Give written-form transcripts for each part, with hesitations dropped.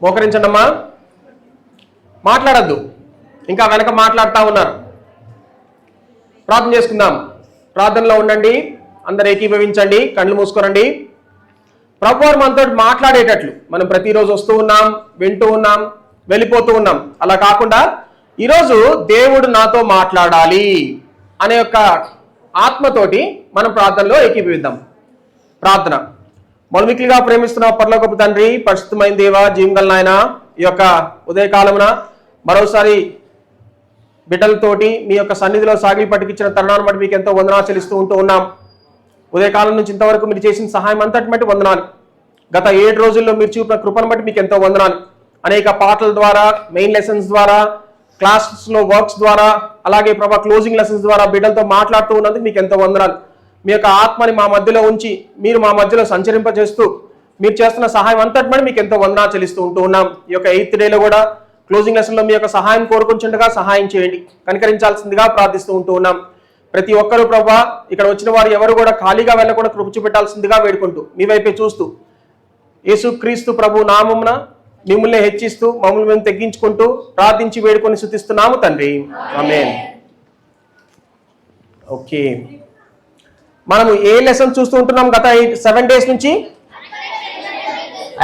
మోకరించండి అమ్మా. మాట్లాడద్దు, ఇంకా వెనక మాట్లాడుతూ ఉన్నారు. ప్రార్థన చేసుకుందాం. ప్రార్థనలో ఉండండి, అందరు ఏకీభవించండి, కళ్ళు మూసుకోరండి. ప్రభువారు మనతో మాట్లాడేటట్లు మనం ప్రతిరోజు వస్తూ ఉన్నాం, వింటూ ఉన్నాం, వెళ్ళిపోతూ ఉన్నాం. అలా కాకుండా ఈరోజు దేవుడు నాతో మాట్లాడాలి అనే యొక్క ఆత్మతోటి మనం ప్రార్థనలో ఏకీభవిద్దాం. ప్రార్థన. మొదమిక్కిలిగా ప్రేమిస్తున్న పరలోకపు తండ్రి, పరిశుద్ధమైన దేవ, జీవగల నాయన, ఈ యొక్క ఉదయకాలమున మరోసారి బిడ్డలతోటి మీ యొక్క సన్నిధిలో సాగిలి పట్టుకిచ్చిన తరుణాన్ని బట్టి మీకు ఎంతో వందనాలు చెల్లిస్తూ ఉన్నాం. ఉదయకాలం నుంచి ఇంతవరకు మీరు చేసిన సహాయం అంతటి బట్టి వందనాలు. గత 7 రోజుల్లో మీరు చూపిన కృపను బట్టి మీకు ఎంతో వందనాలు. అనేక పాటల ద్వారా, మెయిన్ లెసన్స్ ద్వారా, క్లాసెస్లో వర్క్స్ ద్వారా, అలాగే ప్రభా క్లోజింగ్ లెసన్స్ ద్వారా బిడ్డలతో మాట్లాడుతూ ఉన్నందుకు మీకు ఎంతో వందనాలు. మీ యొక్క ఆత్మని మా మధ్యలో ఉంచి మీరు మా మధ్యలో సంచరింపజేస్తూ మీరు చేస్తున్న సహాయం అంతటి బట్టి మీకు ఎంతో వందనాలు చెల్లిస్తూ ఉన్నాం. ఈ యొక్క 8th డేలో కూడా క్లోజింగ్ లెసన్లో మీ యొక్క సహాయం కోరుకుంటుండగా సహాయం చేయండి, కనికరించాల్సిందిగా ప్రార్థిస్తూ ఉన్నాం. ప్రతి ఒక్కరూ ప్రభా ఇక్కడ వచ్చిన వారు ఎవరు కూడా ఖాళీగా వెళ్ళకుండా కృప చూపెట్టాల్సిందిగా వేడుకుంటూ మీ వైపే చూస్తూ యేసుక్రీస్తు ప్రభు నామమున మిమ్మల్ని హెచ్చిస్తూ మమ్మల్ని మేము తగ్గించుకుంటూ ప్రార్థించి వేడుకొని స్తుతిస్తున్నాము తండ్రి, ఆమేన్. ఓకే, మనము ఏ లెసన్ చూస్తూ ఉంటున్నాం గత 7 డేస్ నుంచి?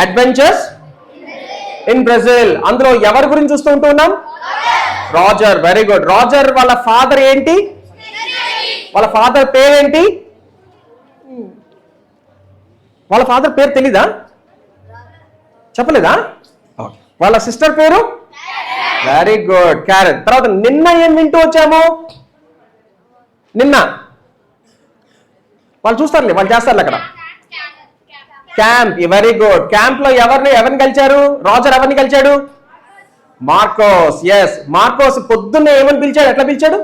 Adventures in Brazil. అందులో ఎవరి గురించి చూస్తూ ఉంటున్నాం? రాజర్. Very good. రాజర్ వాళ్ళ ఫాదర్ ఏంటి? వాళ్ళ ఫాదర్ పేరేంటి? వాళ్ళ ఫాదర్ పేరు తెలీదా? చెప్పలేదా? వాళ్ళ సిస్టర్ పేరు? Very good, Karen. తర్వాత నిన్న ఏం వింటూ వచ్చాము? నిన్న వాళ్ళు చూస్తారులే, వాళ్ళు చేస్తారులే అక్కడ క్యాంప్. Very good. క్యాంప్ లో ఎవరిని కలిచారు? రాజర్ ఎవరిని కలిచాడు? మార్కోస్. ఎస్, మార్కోస్ పొద్దున్నే ఏమని పిలిచాడు? ఎట్లా పిలిచాడు?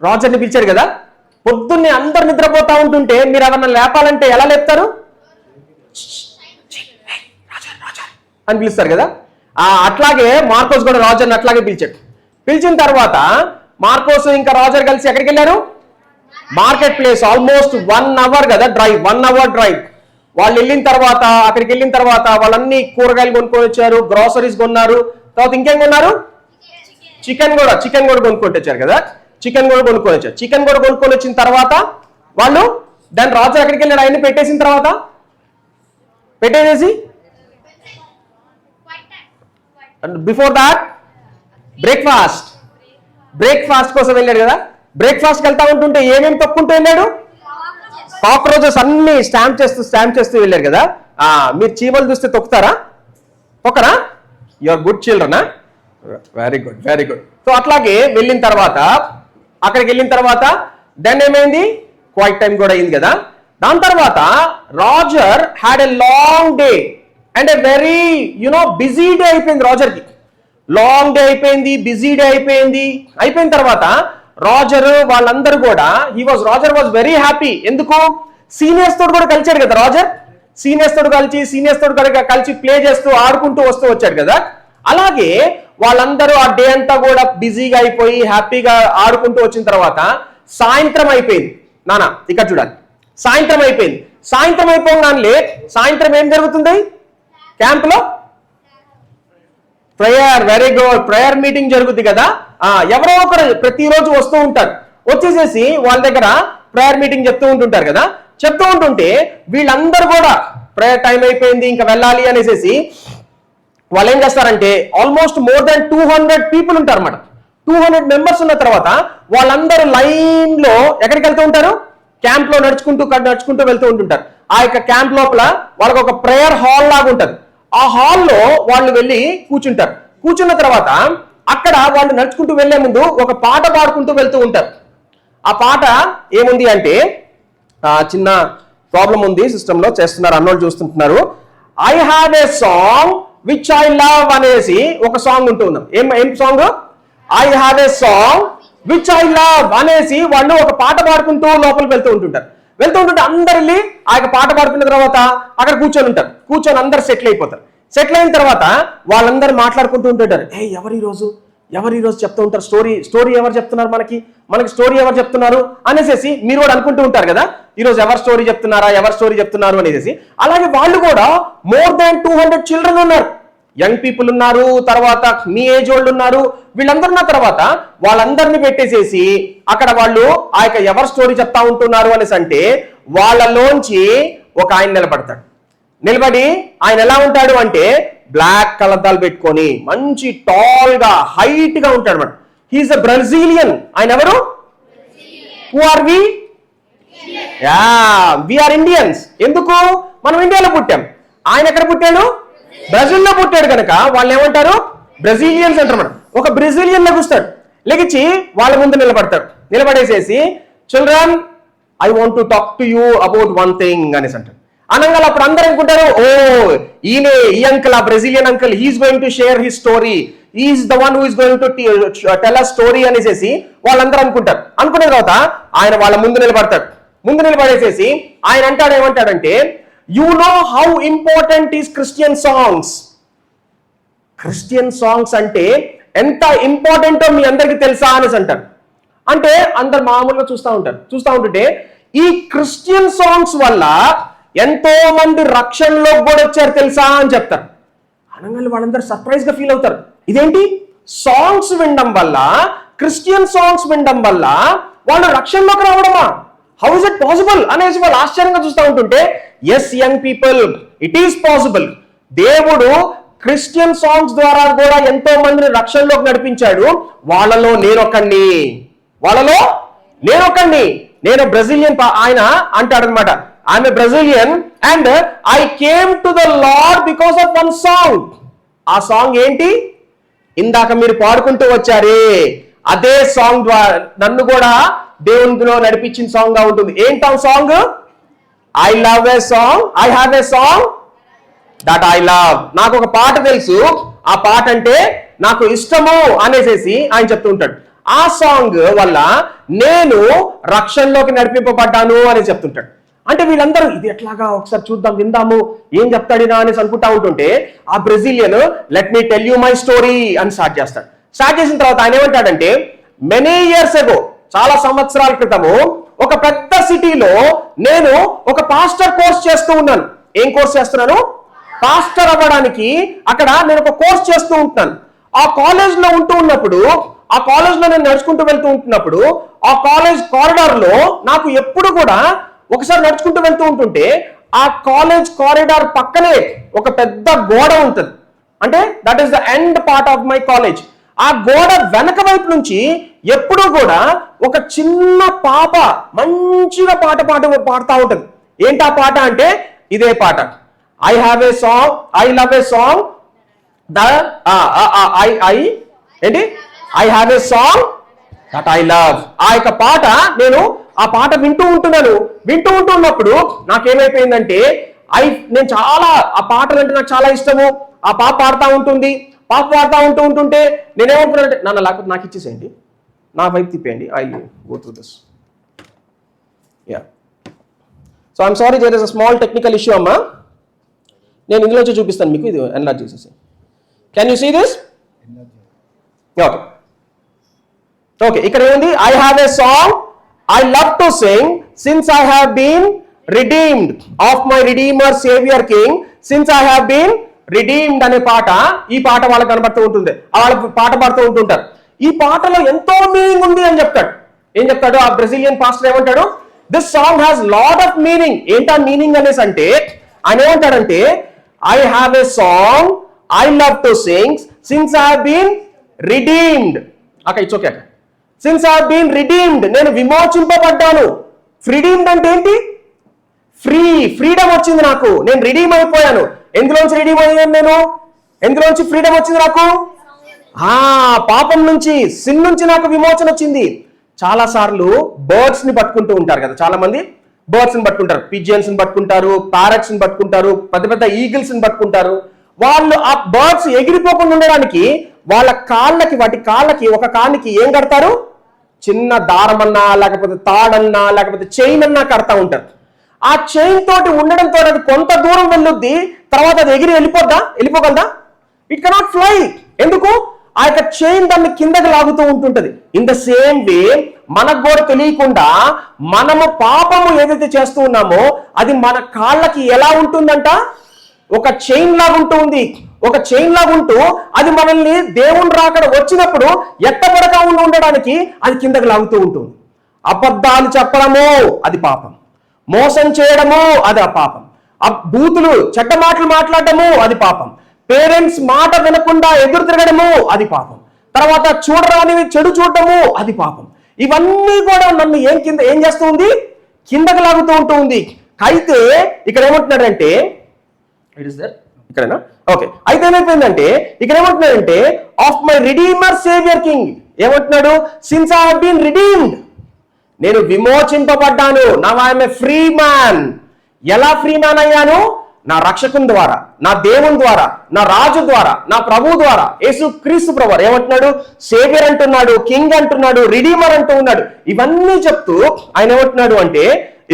రాజర్ని పిలిచాడు కదా. పొద్దున్నే అందరు నిద్రపోతా ఉంటుంటే మీరు ఎవరన్నా లేపాలంటే ఎలా లేపుతారు? అని పిలుస్తారు కదా. అట్లాగే మార్కోస్ కూడా రాజర్ని అట్లాగే పిలిచాడు. పిలిచిన తర్వాత మార్కోస్ ఇంకా రాజర్ కలిసి ఎక్కడికి వెళ్ళారు? Market place. ఆల్మోస్ట్ 1 అవర్ కదా డ్రైవ్, 1 అవర్ డ్రైవ్. వాళ్ళు వెళ్ళిన తర్వాత అక్కడికి వెళ్ళిన తర్వాత వాళ్ళన్ని కూరగాయలు కొనుక్కొని వచ్చారు, గ్రాసరీస్ కొన్నారు. తర్వాత ఇంకేం కొన్నారు? చికెన్ కూడా కొనుక్కొని వచ్చారు కదా. చికెన్ కూడా కొనుక్కొని వచ్చారు. చికెన్ కూడా కొనుక్కొని వచ్చిన తర్వాత వాళ్ళు దాన్ని రాజు ఎక్కడికి వెళ్ళాడు? ఆయన్ని పెట్టేసిన తర్వాత పెట్టేసి బిఫోర్ దాట్ బ్రేక్ఫాస్ట్ కోసం వెళ్ళాడు కదా. బ్రేక్ఫాస్ట్కి వెళ్తా ఉంటుంటే ఏమేమి తప్పుకుంటూ వెళ్ళాడు? కాక్రోచెస్ అన్ని స్టాంప్ చేస్తూ వెళ్ళారు కదా. మీరు చీమలు చూస్తే తొక్కుతారా? తొక్కరా? యువర్ గుడ్ చిల్డ్రనా? Very good. సో అట్లాగే అక్కడికి వెళ్ళిన తర్వాత దెన్ ఏమైంది? క్వైట్ టైం కూడా అయింది కదా. దాని తర్వాత Roger had a long day and a very busy day అయిపోయింది. రాజర్కి లాంగ్ డే అయిపోయింది, బిజీ డే అయిపోయిన తర్వాత రాజర్ వాళ్ళందరూ కూడా రాజర్ వాజ్ వెరీ హ్యాపీ. ఎందుకు? సీనియర్స్ తోడు కూడా కలిచాడు కదా రాజర్. సీనియర్స్ తోడు కలిసి ప్లే చేస్తూ ఆడుకుంటూ వస్తూ వచ్చాడు కదా. అలాగే వాళ్ళందరూ ఆ డే అంతా కూడా బిజీగా అయిపోయి హ్యాపీగా ఆడుకుంటూ వచ్చిన తర్వాత సాయంత్రం అయిపోయింది. నానా ఇక్కడ చూడాలి, సాయంత్రం అయిపోయింది. సాయంత్రం అయిపోగానే సాయంత్రం ఏం జరుగుతుంది క్యాంప్ లో? Prayer. Very good. Prayer meeting జరుగుతుంది కదా. ఎవరో ఒకరు ప్రతిరోజు వస్తూ ఉంటారు. వచ్చేసేసి వాళ్ళ దగ్గర ప్రేయర్ మీటింగ్ చెప్తూ ఉంటుంటారు కదా. చెప్తూ ఉంటుంటే వీళ్ళందరూ కూడా ప్రేయర్ టైం అయిపోయింది ఇంకా వెళ్ళాలి అనేసి వాళ్ళు ఏం చేస్తారంటే ఆల్మోస్ట్ మోర్ దాన్ 200 పీపుల్ ఉంటారు అన్నమాట. 200 మెంబర్స్ ఉన్న తర్వాత వాళ్ళందరూ లైన్ లో ఎక్కడికి వెళ్తూ ఉంటారు? క్యాంప్ లో నడుచుకుంటూ వెళ్తూ ఉంటుంటారు. ఆ యొక్క క్యాంప్ లోపల వాళ్ళకి ఒక ప్రేయర్ హాల్ లాగా ఉంటుంది. ఆ హాల్లో వాళ్ళు వెళ్ళి కూర్చుంటారు. కూర్చున్న తర్వాత అక్కడ వాళ్ళు నడుచుకుంటూ వెళ్లే ముందు ఒక పాట పాడుకుంటూ వెళ్తూ ఉంటారు. ఆ పాట ఏముంది అంటే, చిన్న ప్రాబ్లం ఉంది సిస్టంలో, చేస్తున్నారు అన్నోళ్ళు చూస్తుంటున్నారు. I have a song which I love అనేసి ఒక సాంగ్ ఉంటున్నాం. ఏం song? I have a song which I love అనేసి వాళ్ళు ఒక పాట పాడుకుంటూ లోపలికి వెళ్తూ ఉంటుంటే అందరు వెళ్ళి ఆ యొక్క పాట పాడుకున్న తర్వాత అక్కడ కూర్చొని ఉంటారు. కూర్చొని అందరు సెటిల్ అయిపోతారు. సెటిల్ అయిన తర్వాత వాళ్ళందరూ మాట్లాడుకుంటూ ఉంటుంటారు. ఎవరు ఈరోజు చెప్తూ ఉంటారు స్టోరీ ఎవరు చెప్తున్నారు, మనకి స్టోరీ ఎవరు చెప్తున్నారు అనేసి మీరు కూడా అనుకుంటూ ఉంటారు కదా. ఈరోజు ఎవరు స్టోరీ చెప్తున్నారు అనేసి. అలాగే వాళ్ళు కూడా మోర్ దాన్ 200 చిల్డ్రన్ ఉన్నారు. యంగ్ పీపుల్ ఉన్నారు, తర్వాత మీ ఏజ్ వాళ్ళు ఉన్నారు, వీళ్ళందరూ ఉన్న తర్వాత వాళ్ళందరినీ పెట్టేసేసి అక్కడ వాళ్ళు ఆ యొక్క ఎవరి స్టోరీ చెప్తా ఉంటున్నారు అనేసి అంటే వాళ్ళలోంచి ఒక ఆయన నిలబడతాడు. నిలబడి ఆయన ఎలా ఉంటాడు అంటే బ్లాక్ కలద్దాలు పెట్టుకొని మంచి టాల్ గా హైట్ గా ఉంటాడు అన్నమాట. He is a Brazilian. ఆయన ఎవరు? Who are we? We are Indians. ఎందుకు? మనం ఇండియాలో పుట్టాం. ఆయన ఎక్కడ పుట్టాడు? బ్రెజిల్లో పుట్టాడు కనుక వాళ్ళు ఏమంటారు? బ్రెజిలియన్స్ అంటారు. ఒక బ్రెజిలియన్ లెగుస్తాడు, లెగిచి వాళ్ళ ముందు నిలబడతాడు. నిలబడేసేసి children I want to talk to you about one thing అనేసి అంటాడు. అనగా అప్పుడు అందరూ అనుకుంటారు, ఓ ఈయనే ఈ అంకుల్, ఆ Brazilian uncle, he is going to share his story, is the one who is going to tell a story అనేసి వాళ్ళందరూ అనుకుంటారు. అనుకున్న తర్వాత ఆయన వాళ్ళ ముందు నిలబడతాడు. ముందు నిలబడేసేసి ఆయన అంటాడు, ఏమంటాడంటే you know how important is Christian songs. Christian songs అంటే ఎంత ఇంపార్టెంటో మీ అందరికీ తెలుసా అనేసి అంటారు. అంటే అందరు మామూలుగా చూస్తూ ఉంటుంటే ఈ క్రిస్టియన్ సాంగ్స్ వల్ల ఎంతో మంది రక్షణలో కూడా వచ్చారు తెలుసా అని చెప్తారు. అనగానే వాళ్ళందరూ సర్ప్రైజ్ గా ఫీల్ అవుతారు. ఇదేంటి? సాంగ్స్ వినడం వల్ల, క్రిస్టియన్ సాంగ్స్ వినడం వల్ల వాళ్ళు రక్షణలోకి రావడమా? హౌ ఇస్ ఇట్ పాసిబుల్ అనేసి వాళ్ళు ఆశ్చర్యంగా చూస్తూ ఉంటుంటే, yes young people, it is possible. దేవుడు క్రిస్టియన్ సాంగ్స్ ద్వారా కూడా ఎంతో మందిని రక్షణలోకి నడిపించాడు. వాళ్ళలో నేనొకండి. నేను బ్రెజిలియన్. ఆయన అంటాడు అనమాట, I'm a Brazilian and I came to the lord because of one song. ఆ సాంగ్ ఏంటి? ఇందాక మీరు పాడుకుంటూ వచ్చారే అదే సాంగ్ ద్వారా నన్ను కూడా దేవునిలో నడిపించిన సాంగ్ గా ఉంటుంది. ఏంటి ఆ song? I love a song, I have a song that I love. నాకు ఒక పాట తెలుసు, ఆ పాట అంటే నాకు ఇష్టము అనేసి ఆయన చెప్తూ ఉంటాడు. ఆ సాంగ్ వల్ల నేను రక్షణలోకి నడిపింపబడ్డాను అని చెప్తుంటాడు. అంటే వీళ్ళందరూ ఇది ఎట్లాగా ఒకసారి చూద్దాం, విందాము, ఏం చెప్తాడినా అనేసి అనుకుంటా ఉంటుంటే ఆ Brazilian let me tell you my story అని స్టార్ట్ చేస్తాడు. స్టార్ట్ చేసిన తర్వాత ఆయన ఏమంటాడంటే మెనీ ఇయర్స్ ఎగో, చాలా సంవత్సరాల క్రితము ఒక పెద్ద సిటీలో నేను ఒక పాస్టర్ కోర్స్ చేస్తూ ఉన్నాను. ఏం కోర్స్ చేస్తున్నాను? పాస్టర్ అవ్వడానికి అక్కడ నేను ఒక కోర్స్ చేస్తూ ఉంటున్నాను. ఆ కాలేజ్ లో ఆ కాలేజ్ లో నేను నడుచుకుంటూ వెళ్తూ ఉంటున్నప్పుడు ఆ కాలేజ్ కారిడార్ లో నాకు ఎప్పుడు కూడా ఒకసారి నడుచుకుంటూ వెళ్తూ ఉంటుంటే ఆ కాలేజ్ కారిడార్ పక్కనే ఒక పెద్ద గోడ ఉంటుంది. అంటే that is the end part of my college. ఆ గోడ వెనక వైపు నుంచి ఎప్పుడూ కూడా ఒక చిన్న పాప మంచిగా పాడుతూ ఉంటుంది. ఏంటి ఆ పాట అంటే ఇదే పాట, I have a song, I love A song, I have a song that I love. ఆ యొక్క పాట నేను ఆ పాట వింటూ ఉంటున్నప్పుడు నాకేమైపోయిందంటే నేను చాలా ఆ పాటలు అంటే నాకు చాలా ఇష్టము. ఆ పాప పాడుతూ ఉంటుంటే నేనేమంటున్నానంటే లేకపోతే నాకు ఇచ్చేసేయండి, నా వైపు తిప్పేయండి, I go through this. So I'm sorry, there is a small technical issue అమ్మా. నేను ఇందులోంచి చూపిస్తాను మీకు, ఇది ఎన్లార్జ్ చేసేసి. Can you see this? Okay, ఇక్కడ ఏముంది? I have a song I love to sing since I have been redeemed of my redeemer saviour king since I have been redeemed అనే పాట, ఈ పాట వాళ్ళకి కనబడుతూ ఉంటుంది. వాళ్ళ పాట పాడుతూ ఉంటుంటారు. ఈ పాటలో ఎంతో మీనింగ్ ఉంది అని చెప్తాడు. ఏం చెప్తాడు ఆ బ్రెజిలియన్ పాస్టర్? ఏమంటాడు? This song has lot of meaning. ఏంటా మీనింగ్ అనేసి అంటే ఆయన ఏమంటాడంటే I have a song I love to sing since I have been redeemed. It's okay. Since I have been redeemed, నేను విమోచింపబడ్డాను. రిడీమ్డ్ అంటే ఏంటి? ఫ్రీడమ్ వచ్చింది నాకు, నేను రిడీమ్ అయిపోయాను. ఎందులోంచి రిడీమ్ అయ్యాను నేను? ఎందులోంచి ఫ్రీడమ్ వచ్చింది నాకు? పాపం నుంచి, సిన్ నుంచి నాకు విమోచన వచ్చింది. చాలా సార్లు బర్డ్స్ ని పట్టుకుంటూ ఉంటారు కదా, చాలా మంది బర్డ్స్ ని పట్టుకుంటారు, పిజియన్స్ ని పట్టుకుంటారు, ప్యారెట్స్ ని పట్టుకుంటారు, పెద్ద ఈగిల్స్ ని పట్టుకుంటారు. వాళ్ళు ఆ బర్డ్స్ ఎగిరిపోకుండా ఉండడానికి వాటి కాళ్ళకి ఒక కాళ్ళకి ఏం కడతారు? చిన్న దారమన్నా లేకపోతే తాడన్నా లేకపోతే చైన్ అన్నా కడతా ఉంటారు. ఆ చైన్ తోటి ఉండడంతో అది కొంత దూరం వెళ్ళొద్ది, తర్వాత అది ఎగిరి వెళ్ళిపోగలదా? It cannot fly. ఎందుకు? ఆ యొక్క చైన్ దాన్ని కిందకి లాగుతూ ఉంటుంటది. ఇన్ ద సేమ్ వే మనకు కూడా తెలియకుండా మనము పాపము ఏదైతే చేస్తూ ఉన్నామో అది మన కాళ్ళకి ఎలా ఉంటుందంట? ఒక చైన్ లాగా ఉంటుంది. ఒక చైన్ లాగా ఉంటూ అది మనల్ని దేవుని రాకడ వచ్చినప్పుడు ఎత్తబడక ఉండడానికి అది కిందకి లాగుతూ ఉంటుంది. అబద్ధాలు చెప్పడము అది పాపం, మోసం చేయడము అది పాపం, బూతులు చెడ్డ మాటలు మాట్లాడటము అది పాపం, పేరెంట్స్ మాట వినకుండా ఎదురు తిరగడము అది పాపం, తర్వాత చూడరానివి చెడు చూడటము అది పాపం. ఇవన్నీ కూడా నన్ను ఏం చేస్తూ ఉంది, కిందకి లాగుతూ ఉంటుంది. అయితే ఇక్కడ ఏమంటున్నాడంటే ఇట్ ఇస్ దర్ ఇక్కడేనా ఓకే. అయితే ఏమైపోయిందంటే ఇక్కడ ఏమంటున్నాడంటే of my redeemer saviour king ఏమంటున్నాడు, since I have been redeemed, నేను విమోచింపబడ్డాను. Now I am a free man. ఎలా ఫ్రీ మ్యాన్ అయ్యాను? నా రక్షకుని ద్వారా, నా దేవుని ద్వారా, నా రాజు ద్వారా, నా ప్రభు ద్వారా. యేసు క్రీస్తు ప్రభు ఏమంటున్నాడు, సేవియర్ అంటున్నాడు, కింగ్ అంటున్నాడు, రిడీమర్ అంటూ ఉన్నాడు. ఇవన్నీ చెప్తూ ఆయన ఏమంటున్నాడు అంటే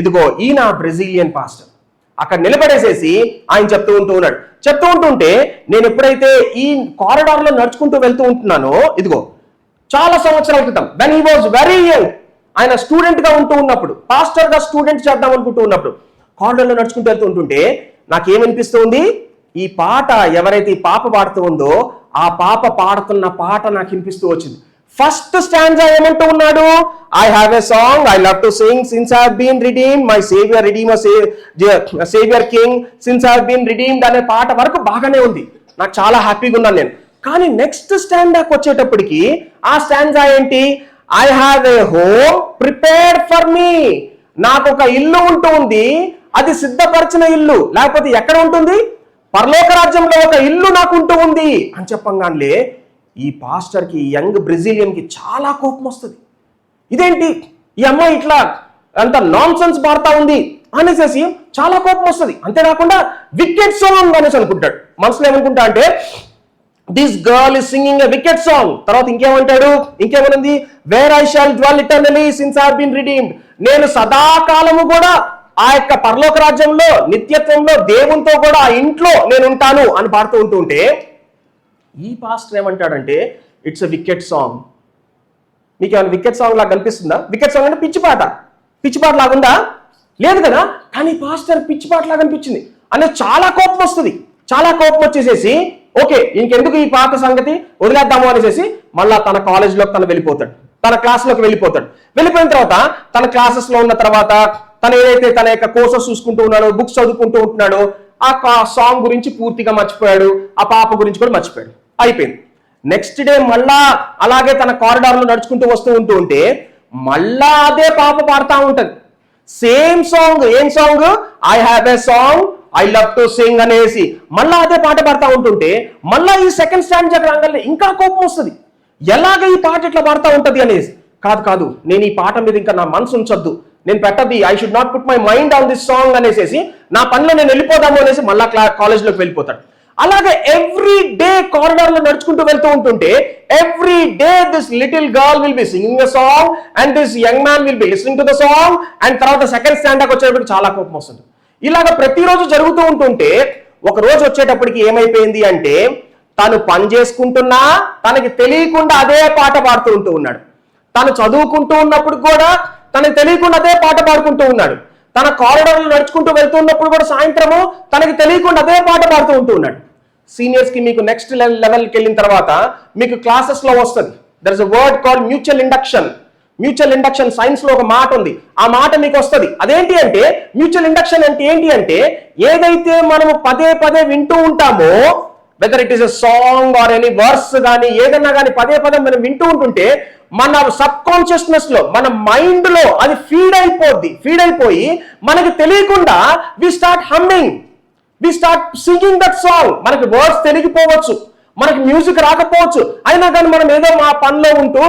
ఇదిగో ఈ నా బ్రెజిలియన్ పాస్టర్ అక్కడ నిలబడేసేసి ఆయన చెప్తూ ఉన్నాడు. చెప్తూ ఉంటుంటే నేను ఎప్పుడైతే ఈ కారిడార్ లో నడుచుకుంటూ వెళ్తూ ఉంటున్నానో, ఇదిగో చాలా సంవత్సరాల క్రితం when he was very young, ఆయన స్టూడెంట్ గా ఉంటూ ఉన్నప్పుడు, పాస్టర్ గా స్టూడెంట్ చేద్దాం అనుకుంటూ ఉన్నప్పుడు కారిడార్ లో నడుచుకుంటూ వెళ్తూ ఉంటుంటే నాకేమనిపిస్తుంది, ఈ పాట ఎవరైతే ఈ పాప పాడుతూ ఉందో ఆ పాప పాడుతున్న పాట నాకు వినిపిస్తూ వచ్చింది. ఫస్ట్ స్టాంజా ఏమంటూ ఉన్నాడు, I have a song I love to sing since I have been redeemed, my saviour redeemer saviour king since I have been redeemed అనే పాట వరకు బాగానే ఉంది, నాకు చాలా హ్యాపీగా ఉన్నాను నేను. కానీ నెక్స్ట్ స్టాండాకి వచ్చేటప్పటికి ఆ స్టాంజా ఏంటి, I have a home prepared for me, నాకు ఒక ఇల్లు ఉంటూ ఉంది, అది సిద్ధపరిచిన ఇల్లు. లేకపోతే ఎక్కడ ఉంటుంది, పరలోక రాజ్యంలో ఒక ఇల్లు నాకు ఉంటూ ఉంది అని చెప్పంగానే ఈ పాస్టర్కి, యంగ్ బ్రెజిలియన్ కి చాలా కోపం వస్తుంది. ఇదేంటి ఈ అమ్మాయి ఇట్లా అంత నాన్ సెన్స్ పాడుతా ఉంది అనేసి చాలా కోపం వస్తుంది. అంతేకాకుండా వికెట్ సాంగ్ అనేసి అనుకుంటాడు. మనసులో ఏమనుకుంటా అంటే this girl is singing a wicked song. తర్వాత ఇంకేమంటాడు, ఇంకేమనుంది, where I shall dwell eternally since I have been redeemed, నేను సదాకాలము కూడా ఆ యొక్క పరలోక రాజ్యంలో నిత్యత్వంలో దేవునితో కూడా ఆ ఇంట్లో నేను ఉంటాను అని పాడుతూ ఉంటే ఈ పాస్టర్ ఏమంటాడంటే ఇట్స్ ఎ వికెట్ సాంగ్. మీకు ఏమైనా వికెట్ సాంగ్ లాగా కనిపిస్తుందా? వికెట్ సాంగ్ అంటే పిచ్చి పాట లాగుందా? లేదు కదా. కానీ పాస్టర్ పిచ్చి పాట లాగా అనిపించింది అనేది చాలా కోపం వస్తుంది. చాలా కోపం వచ్చేసేసి ఓకే ఇంకెందుకు ఈ పాత సంగతి వదిలేద్దాము అనేసి మళ్ళా తన కాలేజ్లోకి తను వెళ్ళిపోతాడు, తన క్లాస్లోకి వెళ్ళిపోతాడు. వెళ్ళిపోయిన తర్వాత తన క్లాసెస్ లో ఉన్న తర్వాత తను ఏదైతే తన యొక్క కోర్సెస్ చూసుకుంటూ ఉన్నాడో, బుక్స్ చదువుకుంటూ ఉంటున్నాడో, ఆ సాంగ్ గురించి పూర్తిగా మర్చిపోయాడు, ఆ పాప గురించి కూడా మర్చిపోయాడు. అయిపోయింది. నెక్స్ట్ డే మళ్ళా అలాగే తన కారిడార్ లో నడుచుకుంటూ వస్తూ ఉంటే మళ్ళా అదే పాప పాడుతూ ఉంటది, సేమ్ సాంగ్. ఏం song, I have a song I love to Singh అనేసి మళ్ళా అదే పాట పాడుతూ ఉంటుంటే మళ్ళా ఈ సెకండ్ స్టాండ్ దగ్గర రంగంలో ఇంకా కోపం వస్తుంది. ఎలాగ ఈ పాట ఇట్లా పాడుతూ ఉంటది అనేసి. కాదు నేను ఈ పాట మీద ఇంకా నా మనసు ఉంచొద్దు, నేను పెట్టది, I should not put my mind on this song అనేసి నా పనిలో నేను వెళ్ళిపోదాము అనేసి మళ్ళా కాలేజ్లోకి వెళ్ళిపోతాడు. అలాగే ఎవ్రీ డే కారిడార్ లో నడుచుకుంటూ వెళ్తూ ఉంటుంటే every day this little girl will be singing a song and this young man will be listening to the song and తర్వాత సెకండ్ స్టాండర్డ్ వచ్చేటప్పటికి చాలా కోపం వస్తుంది. ఇలాగ ప్రతిరోజు జరుగుతూ ఉంటుంటే ఒక రోజు వచ్చేటప్పటికి ఏమైపోయింది అంటే తను పని చేసుకుంటున్నా తనకి తెలియకుండా అదే పాట పాడుతూ ఉన్నాడు. తను చదువుకుంటూ ఉన్నప్పుడు కూడా తనకి తెలియకుండా అదే పాట పాడుకుంటూ ఉన్నాడు. తన కారిడార్లో నడుచుకుంటూ వెళ్తున్నప్పుడు కూడా సాయంత్రము తనకి తెలియకుండా అదే పాట పాడుతూ ఉన్నాడు. సీనియర్స్ కి మీకు నెక్స్ట్ లెవెల్కి వెళ్ళిన తర్వాత మీకు క్లాసెస్ లో వస్తుంది, there is a word called mutual induction. Mutual induction science లో ఒక మాట ఉంది, ఆ మాట మీకు వస్తుంది. అదేంటి అంటే మ్యూచువల్ ఇండక్షన్ అంటే ఏంటి అంటే ఏదైతే మనము పదే పదే వింటూ ఉంటామో, whether it is a song or any verse కానీ ఏదన్నా కానీ పదే పదే మనం వింటూ ఉంటుంటే మన సబ్ కాన్షియస్నెస్ లో, మన మైండ్ లో అది ఫీడ్ అయిపోయి మనకి తెలియకుండా we start humming, we start singing that song. మనకి వర్డ్స్ తెలియకపోవచ్చు, మనకి మ్యూజిక్ రాకపోవచ్చు, అయినా కానీ మనం ఏదో మా పనిలో ఉంటూ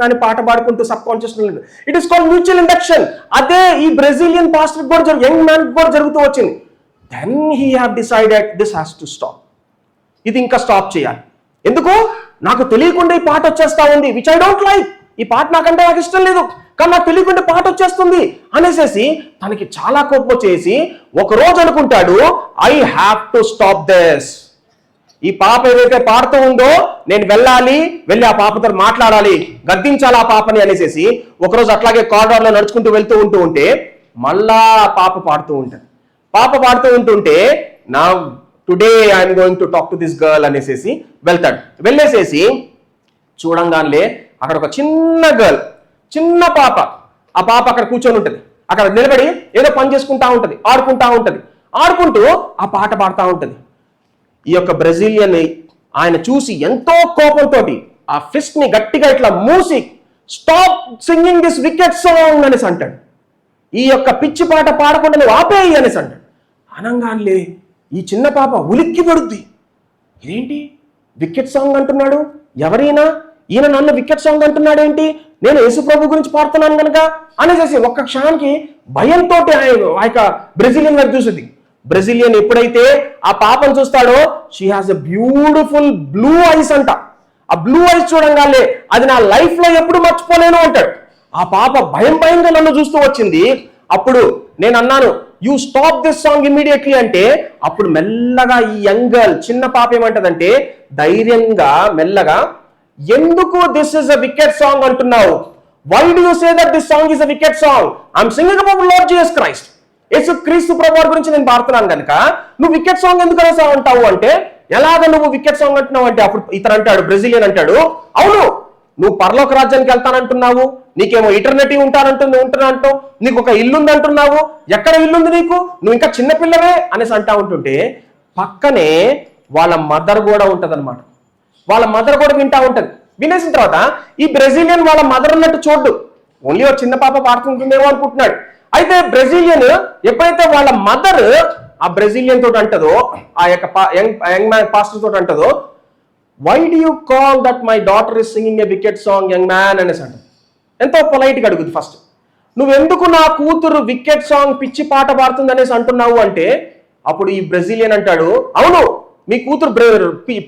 అని పాట పాడుకుంటూ subconsciousness. It is called mutual induction. అదే ఈ బ్రెజిలియన్ పాస్టర్ కూడా యంగ్ మ్యాన్ కూడా జరుగుతూ వచ్చింది. Then he have decided this has to stop. ఇది ఇంకా స్టాప్ చేయాలి. ఎందుకు, నాకు తెలియకుండా ఈ పాట వచ్చేస్తా ఉంది, విచ్ ఐ డోంట్ లైక్. ఈ పాట నాకంటే నాకు ఇష్టం లేదు, కానీ నాకు తెలియకుండా పాట వచ్చేస్తుంది అనేసి తనకి చాలా కోపం వచ్చేసి ఒక రోజు అనుకుంటాడు, I have to stop this. ఈ పాప ఏదైతే పాడుతూ ఉందో నేను వెళ్ళి ఆ పాపతో మాట్లాడాలి, గద్దించాలి ఆ పాపని అనేసి ఒకరోజు అట్లాగే కారిడార్ లో నడుచుకుంటూ వెళ్తూ ఉంటే మళ్ళా పాప పాడుతూ ఉంటుంది. పాప పాడుతూ ఉంటుంటే నా today I'm going to talk to this girl అనేసి వెళ్తాడు. వెళ్ళేసేసి చూడంగానే అక్కడ ఒక చిన్న గర్ల్, చిన్న పాప, ఆ పాప అక్కడ కూర్చొని ఉంటుంది. అక్కడ నిలబడి ఏదో పని చేసుకుంటా ఉంటుంది, ఆడుకుంటూ ఆ పాట పాడుతూ ఉంటుంది. ఈ యొక్క బ్రెజిలియన్ ఆయన చూసి ఎంతో కోపంతో ఆ ఫిస్ట్ ని గట్టిగా ఇట్లా మూసి stop singing this wicked song అనేసి అంటాడు. ఈ యొక్క పిచ్చి పాట పాడకుండా నువ్వు ఆపేయి అనేసి అంటాడు. అనంగానే ఈ చిన్న పాప ఉలిక్కి పడుద్ది. ఇదేంటి వికెట్ సాంగ్ అంటున్నాడు, ఎవరైనా ఈయన నన్ను వికెట్ సాంగ్ అంటున్నాడు ఏంటి, నేను యేసుప్రభు గురించి పాడుతున్నాను కనుక అనేసి ఒక్క క్షణానికి భయంతో ఆ యొక్క బ్రెజిలియన్ వైపు చూసింది. బ్రెజిలియన్ ఎప్పుడైతే ఆ పాపను చూస్తాడో she has a beautiful blue eyes అంట. ఆ బ్లూ ఐస్ చూడంగానే అది నా లైఫ్ లో ఎప్పుడు మర్చిపోలేను అంటాడు. ఆ పాప భయంగా నన్ను చూస్తూ వచ్చింది. అప్పుడు నేను అన్నాను you stop this song immediately అంటే, అప్పుడు మెల్లగా ఈ యంగ్ గర్ల్ చిన్న పాప ఏమంటదంటే ధైర్యంగా మెల్లగా, ఎందుకు this is a wicked song అంటున్నావు, why do you say that this song is a wicked song, I'm singing about Lord Jesus Christ, Yesu Kristu ప్రభువారి గురించి నేను పాడుతున్నాను కనుక నువ్వు వికెట్ సాంగ్ ఎందుకు అంటావు అంటే, ఎలాగ నువ్వు వికెట్ సాంగ్ అంటున్నావు అంటే, అప్పుడు ఇతను అంటాడు, బ్రెజిలియన్ అంటాడు, అవును నువ్వు పరలోక రాజ్యానికి వెళ్తానంటున్నావు, నీకేమో ఇటర్నిటీ ఉంటున్నావు, నీకు ఒక ఇల్లుంది అంటున్నావు, ఎక్కడ ఇల్లుంది నీకు, నువ్వు ఇంకా చిన్నపిల్లవే అనేసి అంటా ఉంటుంటే పక్కనే వాళ్ళ మదర్ కూడా ఉంటది అనమాట. వాళ్ళ మదర్ కూడా వింటా ఉంటది. వినేసిన తర్వాత ఈ బ్రెజిలియన్ వాళ్ళ మదర్ అన్నట్టు చూడ్డు, ఓన్లీ ఒక చిన్న పాప పాడుతుంటుందేమో అనుకుంటున్నాడు. అయితే బ్రెజిలియన్ ఎప్పుడైతే వాళ్ళ మదర్ ఆ బ్రెజిలియన్ తోటి అంటదో, ఆ యొక్క యంగ్ మ్యాన్ పాస్టర్ తోటి అంటదో, why do you call that my daughter is singing a wicked song young man అనేసి అంట. ఎంతో పొలైట్గా అడుగుద్ది. ఫస్ట్ నువ్వెందుకు నా కూతురు వికెట్ సాంగ్ పిచ్చి పాట పాడుతుంది అనేసి అంటున్నావు అంటే, అప్పుడు ఈ బ్రెజిలియన్ అంటాడు, అవును మీ కూతురు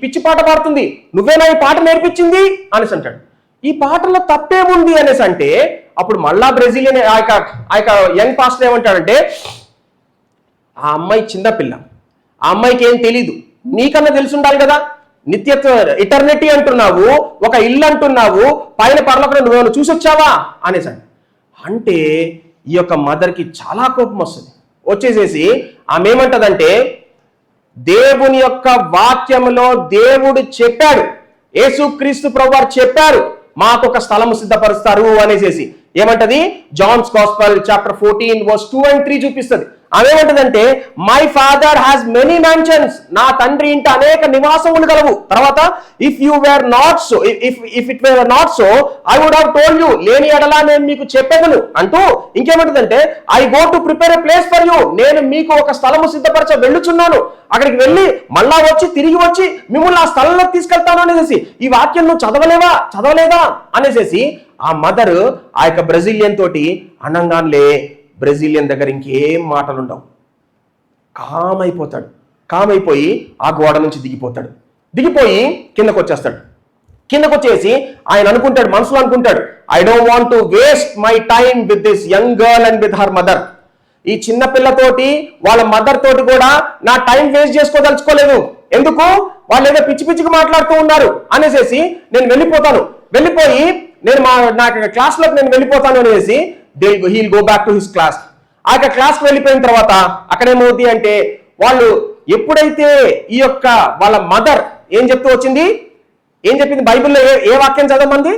పిచ్చి పాట పాడుతుంది, నువ్వేనా ఈ పాట నేర్పించింది అనేసి అంటాడు. ఈ పాటలో తప్పేముంది అనేసి అంటే, అప్పుడు మళ్ళా బ్రెజిలియన్ ఆ యొక్క యంగ్ పాస్టర్ ఏమంటాడంటే, ఆ అమ్మాయి చిన్నపిల్ల, ఆ అమ్మాయికి ఏం తెలీదు, నీకన్నా తెలిసి ఉండాలి కదా, నిత్యత్వ ఇటర్నిటీ అంటున్నావు, ఒక ఇల్లు అంటున్నావు, పైన పరలోకం నువ్వు చూసొచ్చావా అనేసి అంటే ఈ యొక్క మదర్కి చాలా కోపం వస్తుంది. వచ్చేసేసి ఆమె ఏమంటదంటే, దేవుని యొక్క వాక్యములో దేవుడు చెప్పాడు, యేసుక్రీస్తు ప్రభువారు చెప్పారు మాకు ఒక స్థలము సిద్ధపరుస్తారు అనేసి ఏమంటది, John's gospel chapter 14 verse 2 and 3 చూపిస్తుంది. అదేమంటదంటే, my father has many mansions, నా తండ్రి ఇంట అనేక నివాసములు గలవు. తర్వాత if it were not so I would have told you, లేని ఎడలా నేను మీకు చెప్పేదను అంటూ ఇంకేమంటదంటే, I go to prepare a place for you, నేను మీకు ఒక స్థలము సిద్ధపరచ వెళ్ళుచున్నాను, అక్కడికి వెళ్ళి మళ్ళా వచ్చి తిరిగి వచ్చి మిమ్మల్ని ఆ స్థలంలోకి తీసుకెళ్తాను అనేసి. ఈ వాక్యం నువ్వు చదవలేదా అనేసి ఆ మదర్ ఆ యొక్క బ్రెజిలియన్ తోటి అనంగానే బ్రెజిలియన్ దగ్గర ఇంకేం మాటలు ఉండవు. కామైపోయి ఆ గోడ నుంచి దిగిపోయి కిందకు వచ్చేసి ఆయన అనుకుంటాడు, మనసులో అనుకుంటాడు, I don't want to waste my time with this young girl and with her mother. ఈ చిన్న పిల్లతోటి వాళ్ళ మదర్ తోటి కూడా నా టైం వేస్ట్ చేసుకోదలుచుకోలేదు, ఎందుకు వాళ్ళు ఏదో పిచ్చిగా మాట్లాడుతూ ఉన్నారు అనేసి నేను వెళ్ళిపోయి నేను నా క్లాస్లోకి నేను వెళ్ళిపోతాను అనేసి he'll go back to his class. ఆ యొక్క క్లాస్కి వెళ్ళిపోయిన తర్వాత అక్కడేమవుతుంది అంటే, వాళ్ళు ఎప్పుడైతే ఈ యొక్క వాళ్ళ మదర్ ఏం చెప్పింది బైబిల్లో ఏ వాక్యం చదవమంది,